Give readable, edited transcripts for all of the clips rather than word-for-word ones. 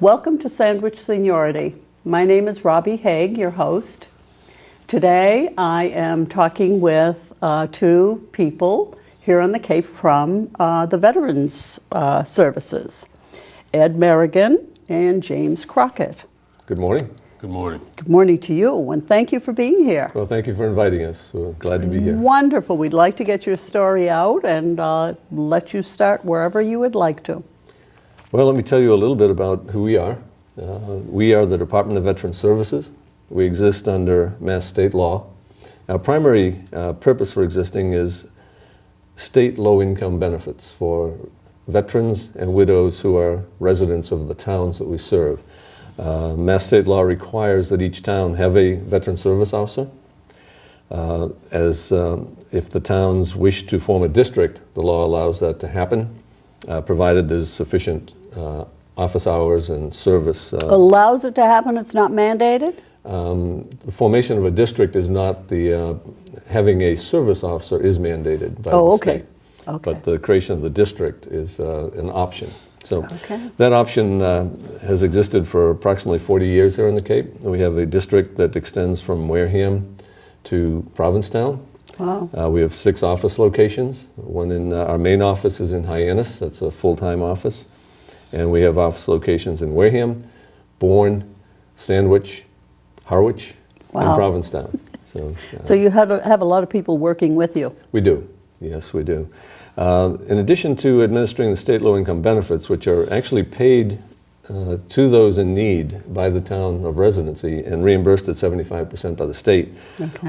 Welcome to Sandwich Seniority. My name is Robbie, Haigh, your host. Today I am talking with two people here on the Cape from the Veterans Services, Ed Merigan and James Crockett. Good morning. Good morning. Good morning to you, and thank you for being here. Well, thank you for inviting us. We're glad to be here. Wonderful. We'd like to get your story out and let you start wherever you would like to. Well, let me tell you a little bit about who we are. We are the Department of Veterans Services. We exist under Mass state law. Our primary purpose for existing is state low-income benefits for veterans and widows who are residents of the towns that we serve. Mass state law requires that each town have a veteran service officer. If the towns wish to form a district, the law allows that to happen, provided there's sufficient office hours and service. Allows it to happen, it's not mandated? The formation of a district is not having a service officer is mandated by the state. Okay. But the creation of the district is an option. So that option has existed for approximately 40 years here in the Cape. We have a district that extends from Wareham to Provincetown. Wow. We have 6 office locations. One in our main office is in Haigh, that's a full-time office. And we have office locations in Wareham, Bourne, Sandwich, Harwich, and Provincetown. So you have a lot of people working with you? We do. Yes, we do. In addition to administering the state low-income benefits, which are actually paid to those in need by the town of residency and reimbursed at 75% by the state,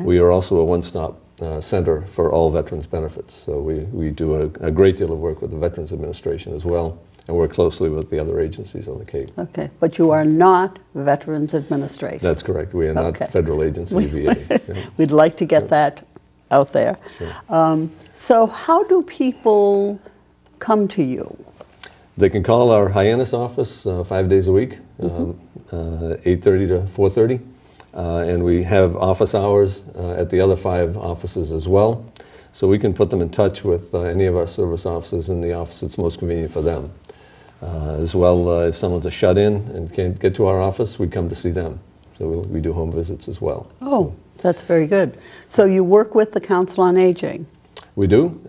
we are also a one-stop center for all veterans benefits. So we do a great deal of work with the Veterans Administration as well, and work closely with the other agencies on the Cape. Okay, but you are not Veterans Administration. That's correct. We are not federal agency VA. We'd like to get that out there. Sure. So how do people come to you? They can call our Haigh office 5 days a week, 8:30 to 4:30, and we have office hours at the other 5 offices as well. So we can put them in touch with any of our service officers in the office that's most convenient for them. As well, if someone's a shut-in and can't get to our office, we come to see them. So we do home visits as well. Oh, that's very good. So you work with the Council on Aging? We do.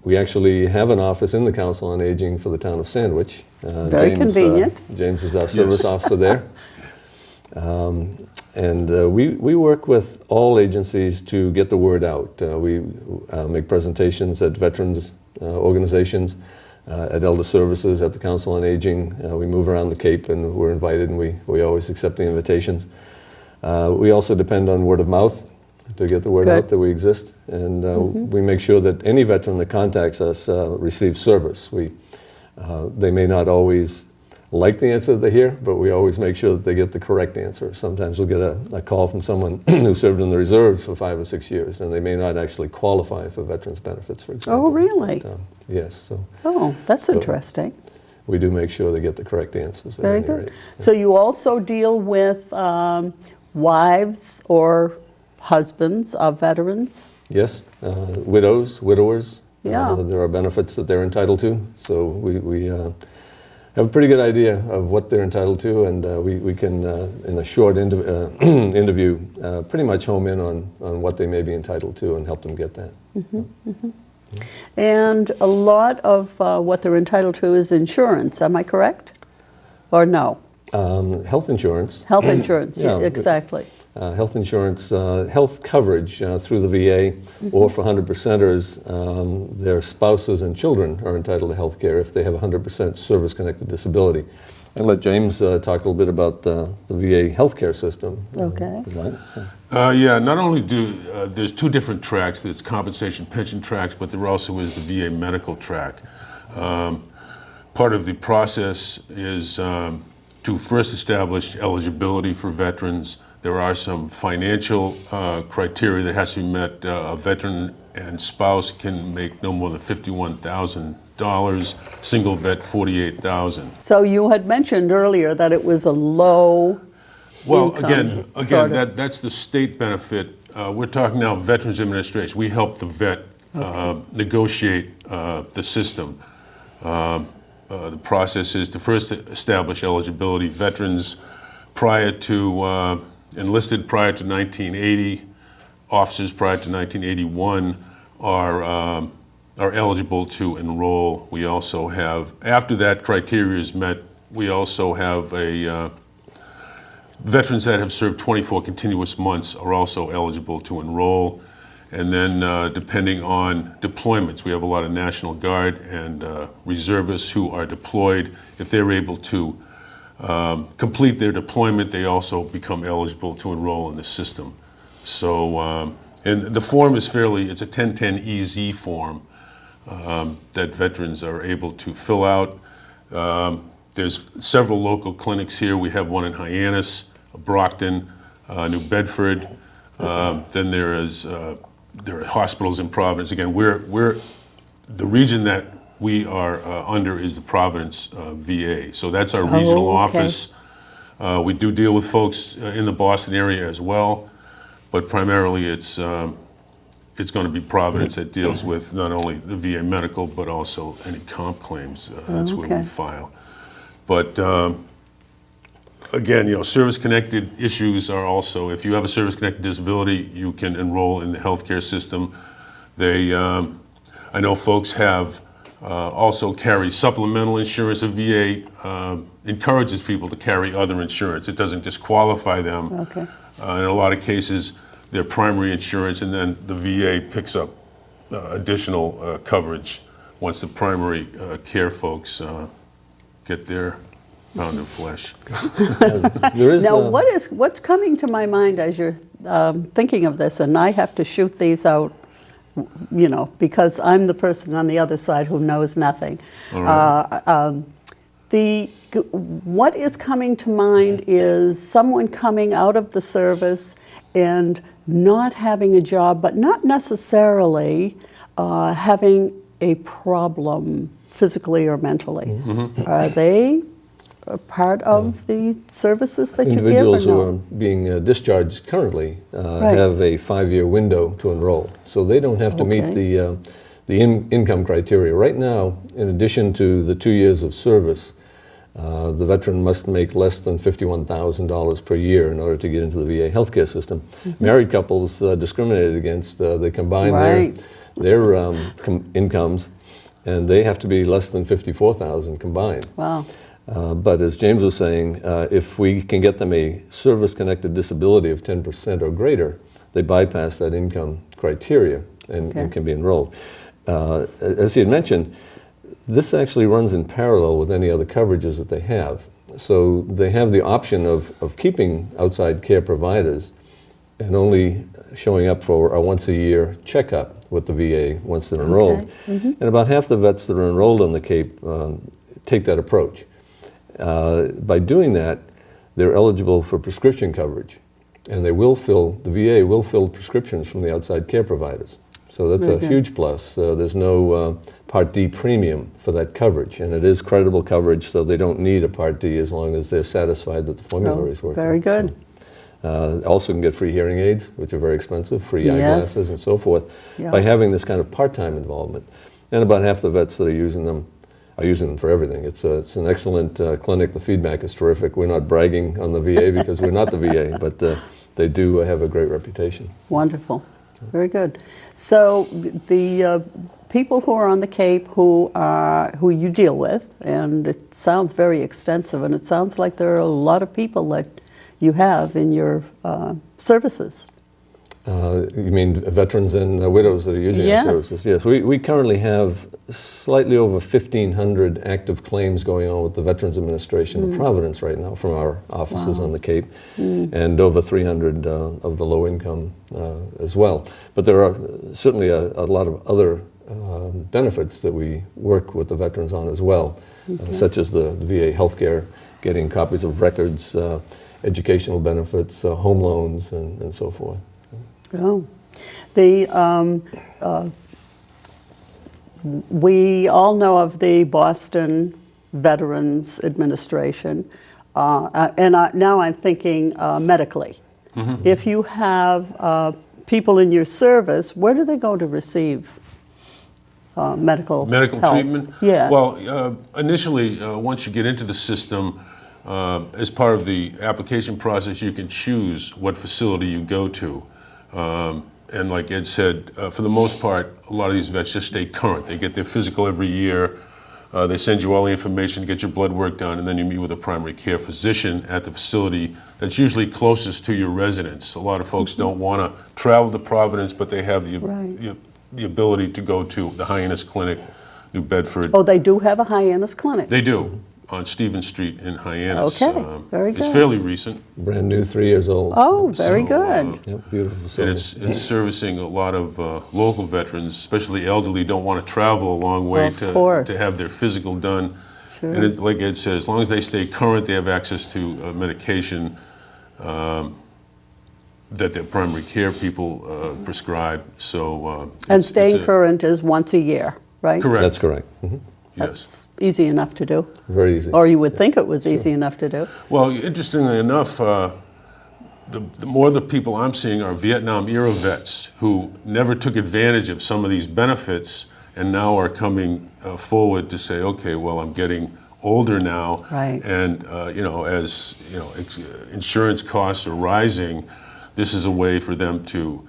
We actually have an office in the Council on Aging for the town of Sandwich. Very convenient. James is our service officer there. We work with all agencies to get the word out. We make presentations at veterans organizations, at Elder Services, at the Council on Aging. We move around the Cape and we're invited, and we always accept the invitations. We also depend on word of mouth to get the word out that we exist, and we make sure that any veteran that contacts us receives service. They may not always like the answer that they hear, but we always make sure that they get the correct answer. Sometimes we'll get a call from someone who served in the reserves for 5 or 6 years, and they may not actually qualify for veterans benefits, for example. Oh, really? But, yes. That's interesting. We do make sure they get the correct answers. Very good. So you also deal with wives or husbands of veterans? Yes, widows, widowers. Yeah. There are benefits that they're entitled to. So we have a pretty good idea of what they're entitled to, and we can, in a short interview, pretty much home in on what they may be entitled to and help them get that. And a lot of what they're entitled to is insurance, am I correct? Or no? Health insurance. Health insurance, yeah, exactly. Health insurance, health coverage through the VA, or for 100%ers, their spouses and children are entitled to health care if they have 100% service-connected disability. I'll let James talk a little bit about the VA healthcare system. Okay. Yeah, not only there's 2 different tracks, there's compensation pension tracks, but there also is the VA medical track. Part of the process is to first establish eligibility for veterans. There are some financial criteria that has to be met. A veteran and spouse can make no more than $51,000. Single vet, $48,000. So you had mentioned earlier that it was a low Well, income, again, that's the state benefit. We're talking now Veterans Administration. We help the vet negotiate the system. the process is to first establish eligibility. Veterans enlisted prior to 1980, officers prior to 1981 are eligible to enroll. We also have, after that criteria is met, we also have veterans that have served 24 continuous months are also eligible to enroll. And then depending on deployments, we have a lot of National Guard and reservists who are deployed. If they're able to complete their deployment, they also become eligible to enroll in the system. So, and the form is it's a 1010EZ form that veterans are able to fill out. There's several local clinics here. We have one in Hyannis, Brockton, New Bedford. Then there are hospitals in Providence. Again, the region that we are under is the Providence VA. So that's our regional office. We do deal with folks in the Boston area as well, but primarily it's going to be Providence that deals with not only the VA medical, but also any comp claims. That's where we file. But again, service-connected issues are also, if you have a service-connected disability, you can enroll in the healthcare system. I know folks have also carry supplemental insurance. The VA encourages people to carry other insurance. It doesn't disqualify them. Okay. In a lot of cases, their primary insurance, and then the VA picks up additional coverage once the primary care folks get their pound of flesh. There is, Now, what's coming to my mind as you're thinking of this, and I have to shoot these out, because I'm the person on the other side who knows nothing. All right. What is coming to mind is someone coming out of the service and not having a job, but not necessarily having a problem physically or mentally. Mm-hmm. Are they a part of the services that you give, or individuals who no? are being discharged currently have a 5-year window to enroll. So they don't have to meet the income criteria. Right now, in addition to the 2 years of service, the veteran must make less than $51,000 per year in order to get into the VA healthcare system. Mm-hmm. Married couples discriminated against. They combine their incomes, and they have to be less than $54,000 combined. Wow. But as James was saying, if we can get them a service-connected disability of 10% or greater, they bypass that income criteria and can be enrolled. As he had mentioned, this actually runs in parallel with any other coverages that they have. So they have the option of keeping outside care providers and only showing up for a once-a-year checkup with the VA once they're enrolled. Mm-hmm. And about half the vets that are enrolled on the Cape take that approach. By doing that, they're eligible for prescription coverage, and the VA will fill prescriptions from the outside care providers. So that's a huge plus. There's no Part D premium for that coverage, and it is creditable coverage, so they don't need a Part D as long as they're satisfied that the formularies work. Very good. So, also can get free hearing aids, which are very expensive, free eyeglasses and so forth, by having this kind of part-time involvement. And about half the vets that are using them for everything. It's an excellent clinic. The feedback is terrific. We're not bragging on the VA because we're not the VA, but they do have a great reputation. Wonderful. Very good. So the people who are on the Cape who you deal with, and it sounds very extensive, and it sounds like there are a lot of people that you have in your services. You mean veterans and widows that are using our services? Yes. We currently have slightly over 1,500 active claims going on with the Veterans Administration of Providence right now from our offices on the Cape, and over 300 of the low income as well. But there are certainly a lot of other benefits that we work with the veterans on as well, such as the VA healthcare, getting copies of records, educational benefits, home loans, and so forth. Oh, we all know of the Boston Veterans Administration, and now I'm thinking medically. Mm-hmm. If you have people in your service, where do they go to receive medical Medical help. treatment? Yeah. Well, initially, once you get into the system, as part of the application process, you can choose what facility you go to. And like Ed said, for the most part, a lot of these vets just stay current. They get their physical every year. They send you all the information to get your blood work done, and then you meet with a primary care physician at the facility that's usually closest to your residence. A lot of folks don't want to travel to Providence, but they have the ability to go to the Hyannis Clinic, New Bedford. Oh, they do have a Hyannis clinic. They do, on Stevens Street in Hyannis. Okay, very good. It's fairly recent. Brand new, 3 years old. Oh, very So, good. Yep, beautiful And facility. it's servicing a lot of local veterans, especially elderly, don't want to travel a long way Of course. to have their physical done. Sure. And it, like Ed said, as long as they stay current, they have access to medication that their primary care people prescribe. So And staying current is once a year, right? Correct. That's correct. Mhm. Yes. That's easy enough to do. Very easy. Or you would think it was easy enough to do. Well, interestingly enough, the more the people I'm seeing are Vietnam-era vets who never took advantage of some of these benefits and now are coming forward to say, okay, well, I'm getting older now, Right. and as insurance costs are rising, this is a way for them to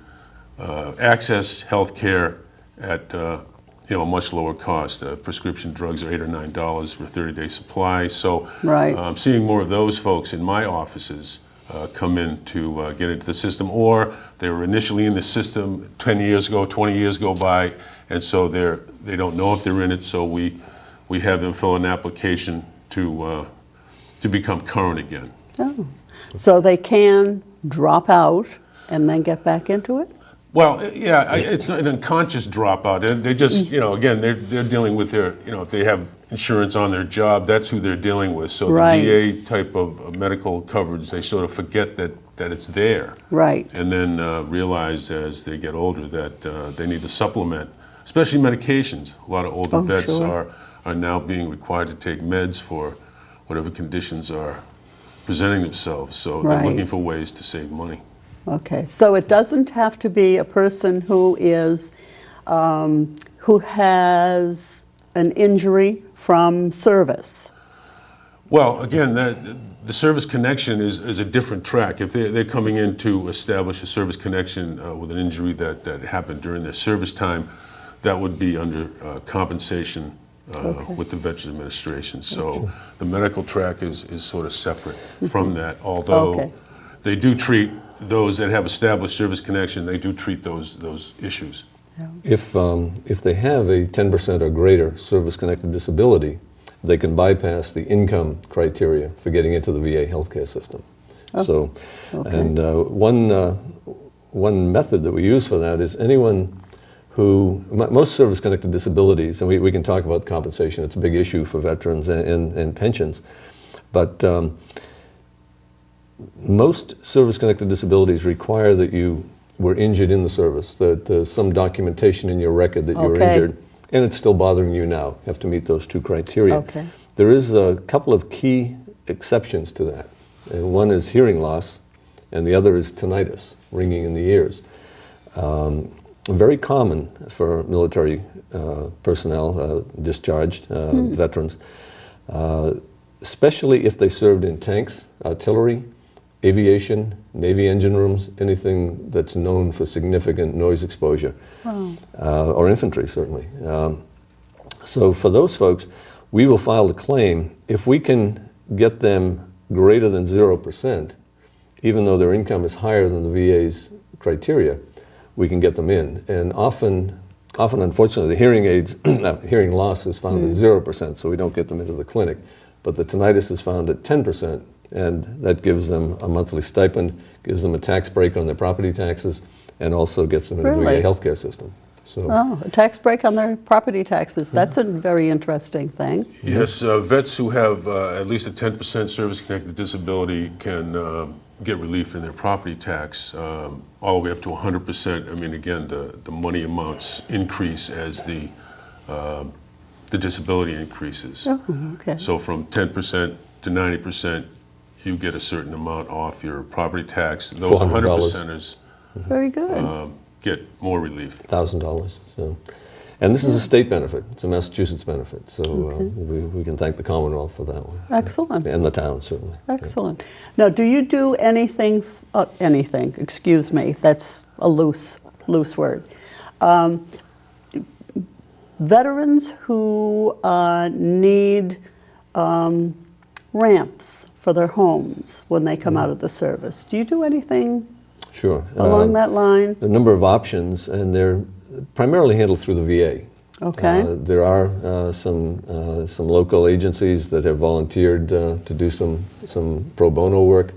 access health care at a much lower cost. Prescription drugs are $8 or $9 for a 30-day supply. So Right. I'm seeing more of those folks in my offices come in to get into the system, or they were initially in the system 10 years ago, 20 years go by, and so they don't know if they're in it. So we have them fill an application to become current again. Oh. So they can drop out and then get back into it? Well, yeah, it's an unconscious dropout. They just, again, they're dealing with their, if they have insurance on their job, that's who they're dealing with. So Right. the VA type of medical coverage, they sort of forget that it's there. Right. And then realize as they get older that they need to supplement, especially medications. A lot of older Oh, vets sure. are now being required to take meds for whatever conditions are presenting themselves. So they're Right. looking for ways to save money. Okay, so it doesn't have to be a person who is, who has an injury from service. Well, again, the service connection is a different track. If they're coming in to establish a service connection with an injury that happened during their service time, that would be under compensation with the Veterans Administration. So the medical track is sort of separate from that, although Okay. they do treat those that have established service connection, they do treat those issues. If they have a 10% or greater service-connected disability, they can bypass the income criteria for getting into the VA healthcare system. So, okay. and one method that we use for that is anyone who, most service-connected disabilities, and we can talk about compensation, it's a big issue for veterans and pensions, but most service-connected disabilities require that you were injured in the service, that there's some documentation in your record that you were Okay. injured, and it's still bothering you now. You have to meet those two criteria. Okay. There is a couple of key exceptions to that. And one is hearing loss, and the other is tinnitus, ringing in the ears. Very common for military personnel, discharged veterans, especially if they served in tanks, artillery, aviation, Navy engine rooms, anything that's known for significant noise exposure, or infantry certainly. So for those folks, we will file a claim if we can get them greater than 0%, even though their income is higher than the VA's criteria, we can get them in. And often unfortunately, the hearing aids, hearing loss is found at 0%, so we don't get them into the clinic. But the tinnitus is found at 10%, and that gives them a monthly stipend, gives them a tax break on their property taxes, and also gets them into Really? the VA healthcare system. So, Oh, a tax break on their property taxes. That's a very interesting thing. Yes, vets who have at least a 10% service-connected disability can get relief in their property tax, all the way up to 100%. I mean, again, the money amounts increase as the disability increases. Oh, okay. So from 10% to 90%, you get a certain amount off your property tax. Those $400. 100%ers Very good. get more relief. $1,000. So, And this is a state benefit. It's a Massachusetts benefit. So we can thank the Commonwealth for that one. Excellent. And the town, certainly. Excellent. Now, do you do anything, excuse me, that's a loose word. Veterans who need ramps for their homes when they come out of the service, do you do anything Sure. along that line? There are a number of options, and they're primarily handled through the VA. Okay. There are some local agencies that have volunteered to do some pro bono work,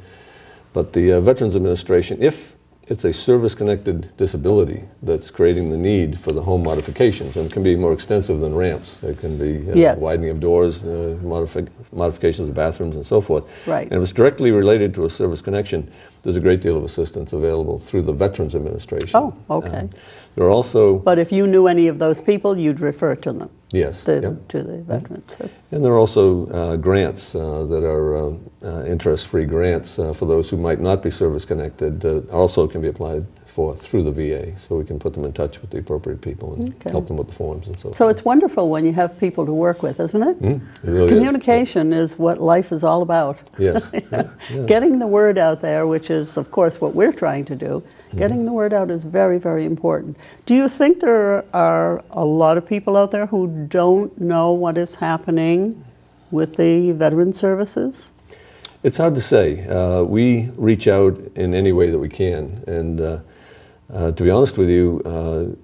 but the Veterans Administration, if it's a service-connected disability that's creating the need for the home modifications, and it can be more extensive than ramps. It can be Yes. widening of doors, modifications of bathrooms, and so forth. Right. And if it's directly related to a service connection, there's a great deal of assistance available through the Veterans Administration. Oh, okay. There are also, But if you knew any of those people, you'd refer to them, yes, to yep. the veterans. So- And there are also grants that are interest-free grants for those who might not be service-connected, also can be applied for through the VA, so we can put them in touch with the appropriate people and Okay. help them with the forms and so forth. So it's wonderful when you have people to work with, isn't it? It really is. Communication is what life is all about. Yes. Yeah. Getting the word out there, which is, of course, what we're trying to do, getting the word out is very, very important. Do you think there are a lot of people out there who don't know what is happening with the veteran services? It's hard to say. We reach out in any way that we can, and to be honest with you,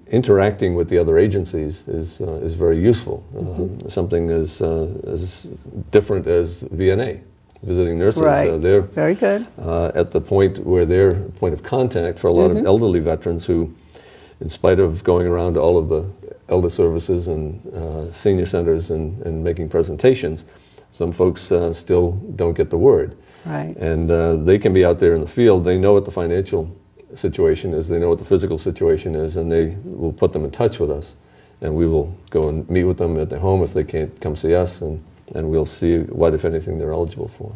interacting with the other agencies is very useful. Something as different as VNA, visiting nurses. Right. They're Very good. at the point where they're point of contact for a lot of elderly veterans who, in spite of going around to all of the elder services and senior centers and making presentations, some folks still don't get the word. Right. And they can be out there in the field. They know what the financial situation is. They know what the physical situation is, and they will put them in touch with us. And we will go and meet with them at their home if they can't come see us, and we'll see what, if anything, they're eligible for.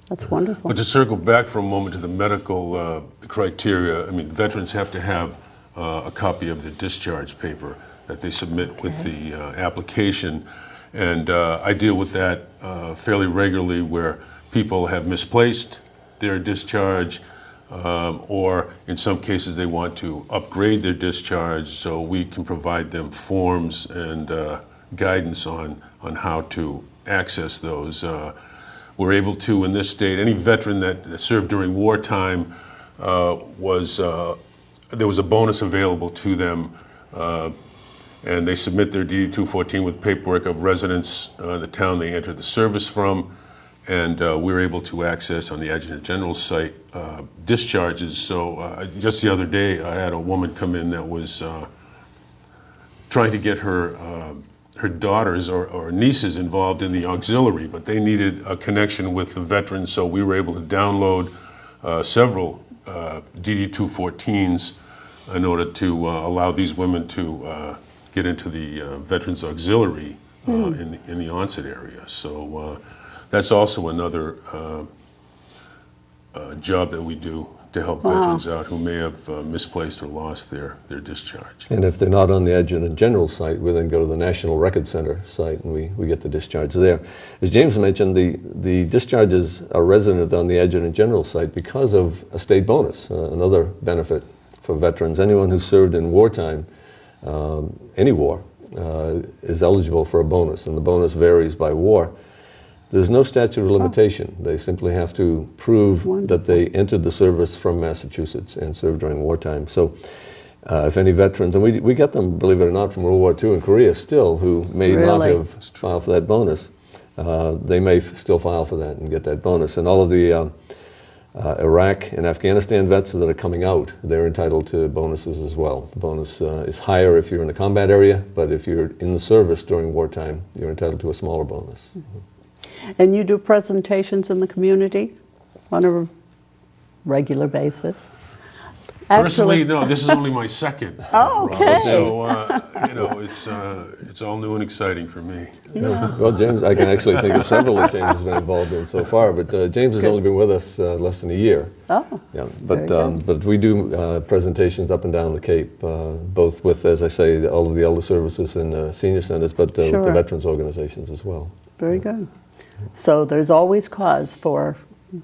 That's wonderful. But to circle back for a moment to the medical criteria, I mean, veterans have to have a copy of the discharge paper that they submit with the application. And I deal with that fairly regularly, where people have misplaced their discharge, or in some cases they want to upgrade their discharge, so we can provide them forms and guidance on how to access those. We're able to, in this state, any veteran that served during wartime, there was a bonus available to them, and they submit their DD-214 with paperwork of residence, the town they entered the service from, and we're able to access on the Adjutant General's site discharges. So just the other day, I had a woman come in that was trying to get her daughters or nieces involved in the auxiliary, but they needed a connection with the veterans, so we were able to download several DD-214s in order to allow these women to get into the Veterans Auxiliary in the onset area. So that's also another job that we do to help veterans out who may have misplaced or lost their discharge. And if they're not on the Adjutant General site, we then go to the National Record Center site, and we get the discharge there. As James mentioned, the discharges are resident on the Adjutant General site because of a state bonus, another benefit for veterans. Anyone who served in wartime, any war, is eligible for a bonus, and the bonus varies by war. There's no statute of limitation. They simply have to prove that they entered the service from Massachusetts and served during wartime. So if any veterans, and we get them, believe it or not, from World War II in Korea still, who may not have filed for that bonus, they may still file for that and get that bonus. And all of the Iraq and Afghanistan vets that are coming out, they're entitled to bonuses as well. The bonus is higher if you're in the combat area, but if you're in the service during wartime, you're entitled to a smaller bonus. And you do presentations in the community on a regular basis? Personally, no. This is only my second. Oh, okay. Robert, so you know, it's all new and exciting for me. Yeah. Well, James, I can actually think of several that James has been involved in so far, but James has only been with us less than a year. Oh, yeah. very good. But we do presentations up and down the Cape, both with, as I say, all of the elder services and senior centers, but with the veterans organizations as well. Very good. So there's always cause for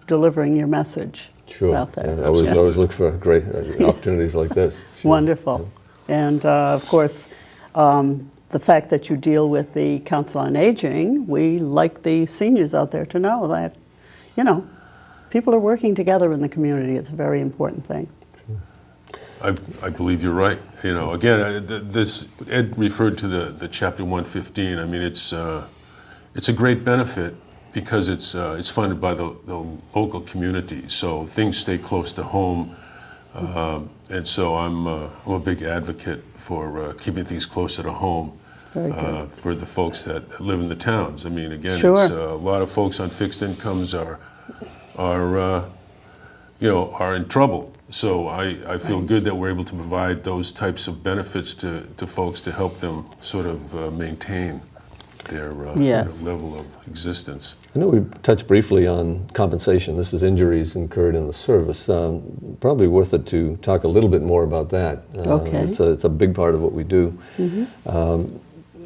delivering your message out there. Yeah, I always look for great opportunities like this. Sure. Wonderful. Yeah. And of course, the fact that you deal with the Council on Aging, we like the seniors out there to know that, you know, people are working together in the community. It's a very important thing. I believe you're right. You know, again, this Ed referred to the Chapter 115. I mean, it's a great benefit because it's funded by the local community, so things stay close to home, and so I'm a big advocate for keeping things closer to home for the folks that live in the towns. I mean, again, it's, a lot of folks on fixed incomes are in trouble. So I feel good that we're able to provide those types of benefits to folks to help them sort of maintain their level of existence. I know we touched briefly on compensation. This is injuries incurred in the service. Probably worth it to talk a little bit more about that. It's a big part of what we do. Mm-hmm.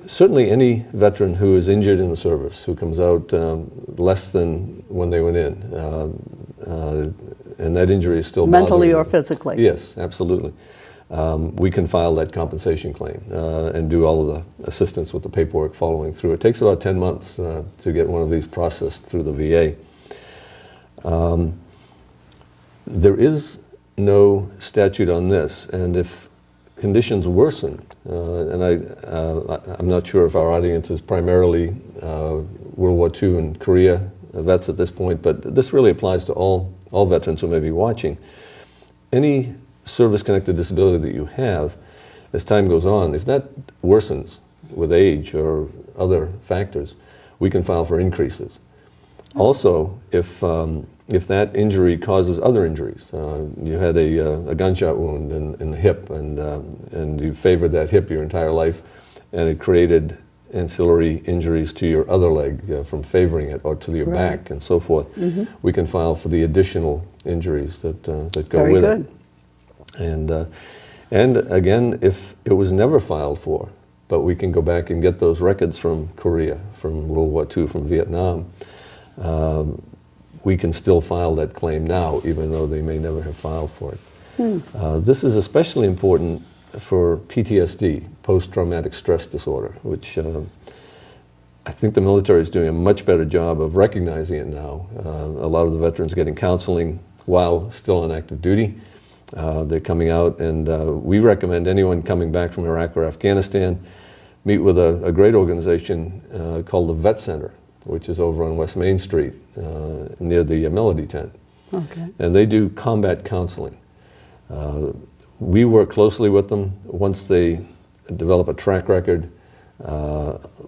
Certainly any veteran who is injured in the service, who comes out less than when they went in, and that injury is still mentally or physically. Yes, absolutely. We can file that compensation claim and do all of the assistance with the paperwork following through. It takes about 10 months to get one of these processed through the VA. There is no statute on this, and if conditions worsen, and I'm not sure if our audience is primarily World War II and Korea vets at this point, but this really applies to all veterans who may be watching. Any service-connected disability that you have, as time goes on, if that worsens with age or other factors, we can file for increases. Also, if that injury causes other injuries, you had a gunshot wound in the hip, and you favored that hip your entire life, and it created ancillary injuries to your other leg from favoring it, or to your back and so forth, we can file for the additional injuries that go with it. And again, if it was never filed for, but we can go back and get those records from Korea, from World War II, from Vietnam, we can still file that claim now, even though they may never have filed for it. This is especially important for PTSD, post-traumatic stress disorder, which I think the military is doing a much better job of recognizing it now. A lot of the veterans are getting counseling while still on active duty. They're coming out, and we recommend anyone coming back from Iraq or Afghanistan meet with a great organization called the Vet Center, which is over on West Main Street near the Melody Tent. And they do combat counseling. We work closely with them. Once they develop a track record,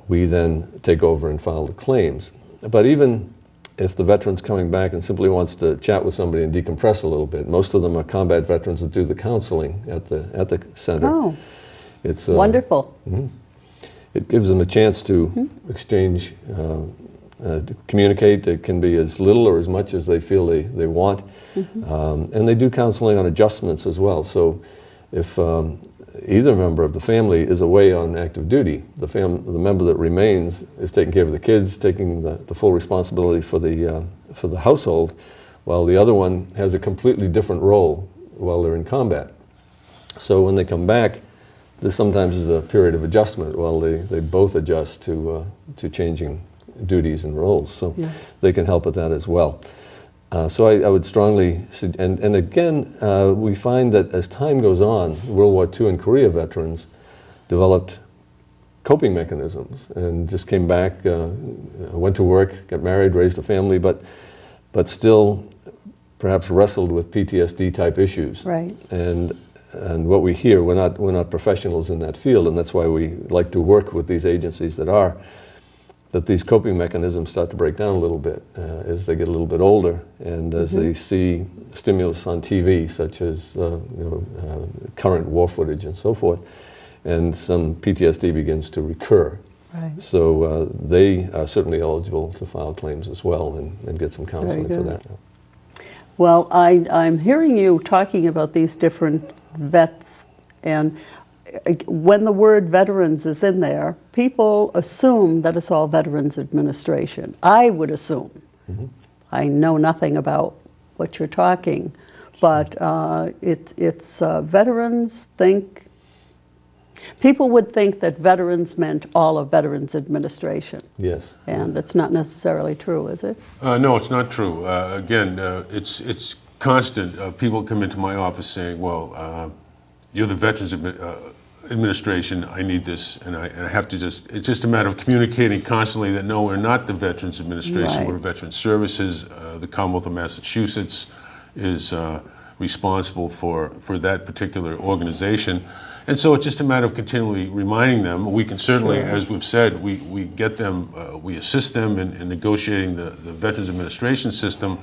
we then take over and file the claims. But even if the veteran's coming back and simply wants to chat with somebody and decompress a little bit, most of them are combat veterans that do the counseling at the center. Oh, it's wonderful. It gives them a chance to exchange, to communicate. It can be as little or as much as they feel they want. And they do counseling on adjustments as well. So if either member of the family is away on active duty, the member that remains is taking care of the kids, taking the full responsibility for the household, while the other one has a completely different role while they're in combat. So when they come back, there sometimes is a period of adjustment while they both adjust to changing duties and roles. So they can help with that as well. So I would strongly, and again, we find that as time goes on, World War II and Korea veterans developed coping mechanisms and just came back, went to work, got married, raised a family, but still perhaps wrestled with PTSD type issues. Right. And what we hear, we're not professionals in that field, and that's why we like to work with these agencies that are. that these coping mechanisms start to break down a little bit as they get a little bit older, and as they see stimulus on TV, such as current war footage and so forth, and some PTSD begins to recur. Right. So they are certainly eligible to file claims as well and get some counseling for that. Well, I'm hearing you talking about these different vets, and when the word veterans is in there, people assume that it's all Veterans Administration. I would assume. I know nothing about what you're talking, but it's veterans think. People would think that veterans meant all of Veterans Administration. Yes. And it's not necessarily true, is it? No, it's not true. Again, it's constant. People come into my office saying, well, you're the Veterans Administration, I need this, and I have to it's just a matter of communicating constantly that no, we're not the Veterans Administration, Right. we're Veterans Services. The Commonwealth of Massachusetts is responsible for that particular organization. And so it's just a matter of continually reminding them. We can certainly, as we've said, we get them, we assist them in negotiating the Veterans Administration system,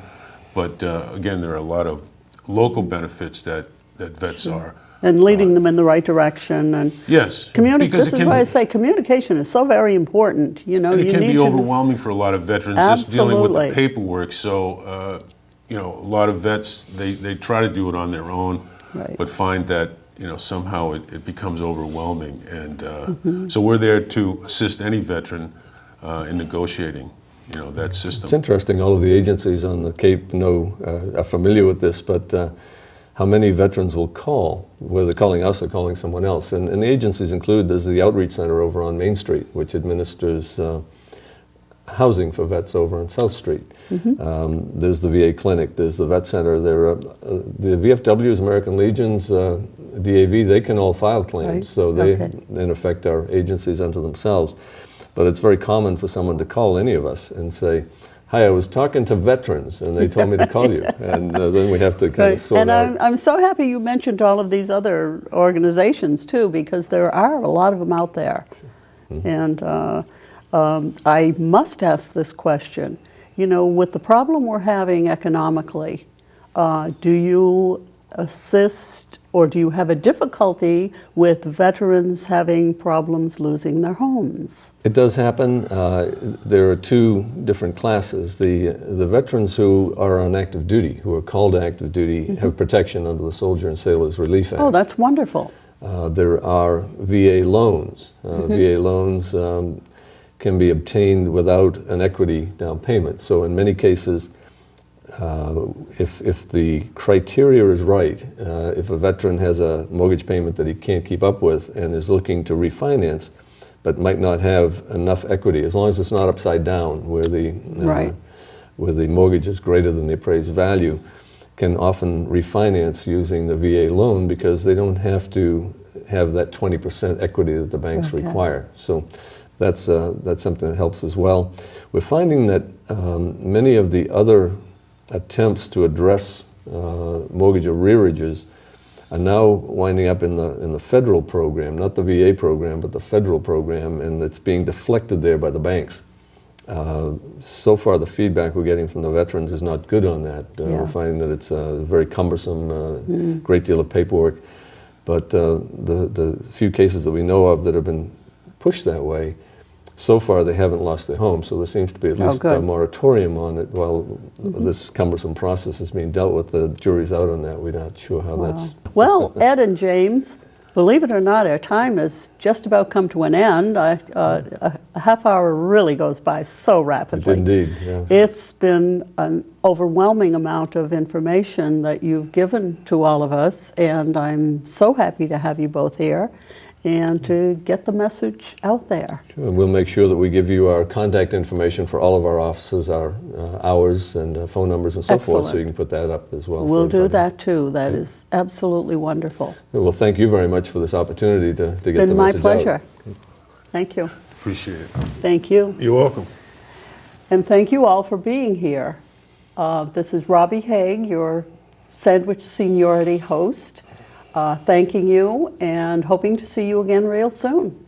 but again, there are a lot of local benefits that vets are. And leading them in the right direction. And yes. This is why I say communication is so very important. You know, and it you can need be overwhelming for a lot of veterans just dealing with the Absolutely. paperwork. So, a lot of vets, they try to do it on their own, Right. but find that, somehow it becomes overwhelming. And so we're there to assist any veteran in negotiating, that system. It's interesting, all of the agencies on the Cape are familiar with this, but how many veterans will call, whether they're calling us or calling someone else. And the agencies include, there's the Outreach Center over on Main Street, which administers housing for vets over on South Street. There's the VA clinic, there's the vet center, there are the VFWs, American Legions, DAV, they can all file claims. Right. So they, Okay. in effect, are agencies unto themselves. But it's very common for someone to call any of us and say, hi, I was talking to veterans, and they told me to call you. And then we have to kind of sort and out. I'm so happy you mentioned all of these other organizations too, because there are a lot of them out there. And I must ask this question. With the problem we're having economically, do you assist or do you have a difficulty with veterans having problems losing their homes? It does happen. There are two different classes. The veterans who are on active duty, who are called to active duty, have protection under the Soldier and Sailors Relief Act. Oh, that's wonderful. There are VA loans. VA loans can be obtained without an equity down payment. So in many cases, if the criteria is right, if a veteran has a mortgage payment that he can't keep up with and is looking to refinance, but might not have enough equity, as long as it's not upside down, where the mortgage is greater than the appraised value, can often refinance using the VA loan because they don't have to have that 20% equity that the banks require. So that's something that helps as well. We're finding that many of the other attempts to address mortgage arrearages are now winding up in the federal program, not the VA program, but the federal program, and it's being deflected there by the banks. So far, the feedback we're getting from the veterans is not good on that. We're finding that it's very cumbersome, great deal of paperwork. But the few cases that we know of that have been pushed that way, so far they haven't lost their home. So there seems to be at least a moratorium on it while this cumbersome process is being dealt with. The jury's out on that. We're not sure how that's... Well, Ed and James, believe it or not, our time has just about come to an end. A half hour really goes by so rapidly. Indeed, yeah. It's been an overwhelming amount of information that you've given to all of us, and I'm so happy to have you both here and to get the message out there. Sure. And we'll make sure that we give you our contact information for all of our offices, our hours and phone numbers and so forth, so you can put that up as well. We'll do that too. That is absolutely wonderful. Well, thank you very much for this opportunity to get the message out. Been my pleasure. Thank you. Appreciate it. Thank you. You're welcome. And thank you all for being here. This is Robbie Haigh, your Sandwich Seniority host, thanking you and hoping to see you again real soon.